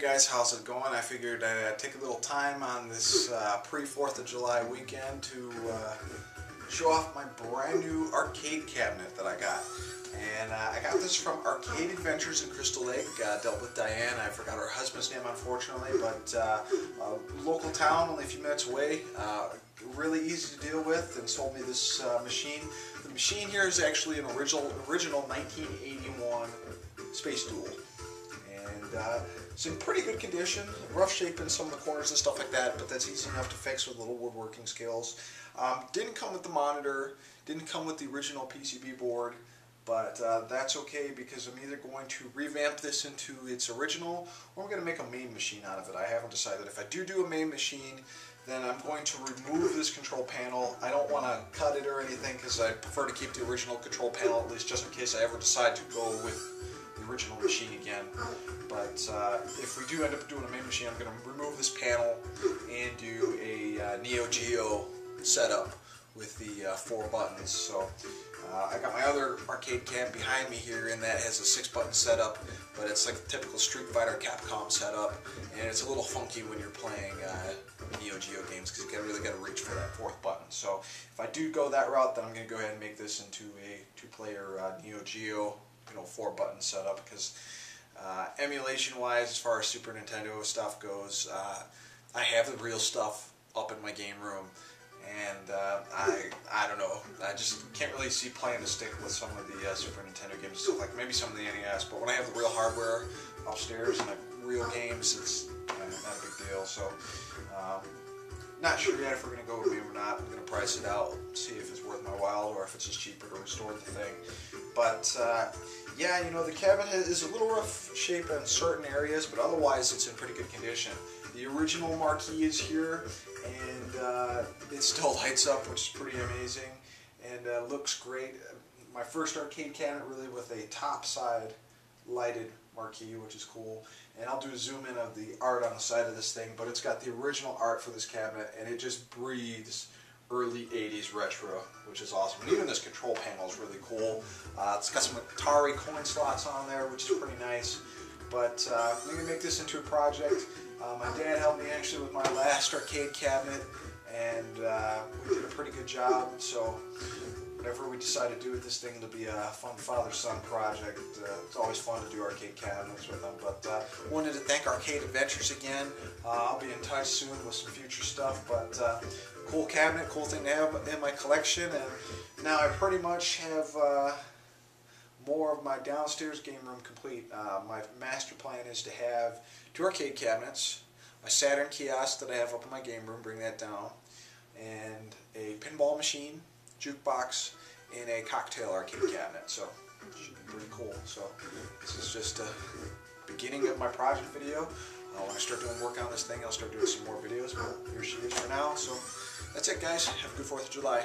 guys, how's it going? I figured I'd take a little time on this pre-4th of July weekend to show off my brand new arcade cabinet that I got. And I got this from Arcade Adventures in Crystal Lake. Dealt with Diane. I forgot her husband's name, unfortunately, but local town, only a few minutes away. Really easy to deal with, and sold me this machine. The machine here is actually an original 1981 Space Duel. And it's in pretty good condition, rough shape in some of the corners and stuff like that, but that's easy enough to fix with little woodworking skills. Didn't come with the monitor, didn't come with the original PCB board, but that's okay because I'm either going to revamp this into its original or I'm going to make a main machine out of it. I haven't decided. If I do a main machine, then I'm going to remove this control panel. I don't want to cut it or anything because I prefer to keep the original control panel, at least just in case I ever decide to go with the original machine again. But if we do end up doing a main machine, I'm going to remove this panel and do a Neo Geo setup with the 4 buttons. So I got my other arcade cam behind me here, and that has a 6-button setup, but it's like a typical Street Fighter Capcom setup, and it's a little funky when you're playing Neo Geo games because you really got to reach for that 4th button. So if I do go that route, then I'm going to go ahead and make this into a 2-player Neo Geo 4-button setup because emulation-wise, as far as Super Nintendo stuff goes, I have the real stuff up in my game room. And I don't know, I just can't really see playing the stick with some of the Super Nintendo games and stuff, like maybe some of the NES, but when I have the real hardware upstairs and the real games, it's not a big deal. So not sure yet if we're going to go with me or not. I'm going to price it out, see if it's worth my while or if it's just cheaper to restore the thing. But yeah, you know, the cabinet is a little rough shape in certain areas, but otherwise it's in pretty good condition. The original marquee is here, and it still lights up, which is pretty amazing, and looks great. My first arcade cabinet really with a top side lighted marquee, which is cool. And I'll do a zoom in of the art on the side of this thing, but it's got the original art for this cabinet, and it just breathes early 80s retro, which is awesome. And even this control panel is really cool. It's got some Atari coin slots on there, which is pretty nice. But I'm going to make this into a project. My dad helped me actually with my last arcade cabinet, and we did a pretty good job. So whatever we decide to do with this thing, it'll be a fun father-son project. It's always fun to do arcade cabinets with them. But wanted to thank Arcade Adventures again. I'll be in touch soon with some future stuff. But cool cabinet, cool thing to have in my collection. And now I pretty much have more of my downstairs game room complete. My master plan is to have 2 arcade cabinets, my Saturn kiosk that I have up in my game room, bring that down, and a pinball machine, jukebox, and a cocktail arcade cabinet. So it should be pretty cool. So this is just a beginning of my project video. When I start doing work on this thing, I'll start doing some more videos, but here she is for now. So that's it, guys. Have a good 4th of July.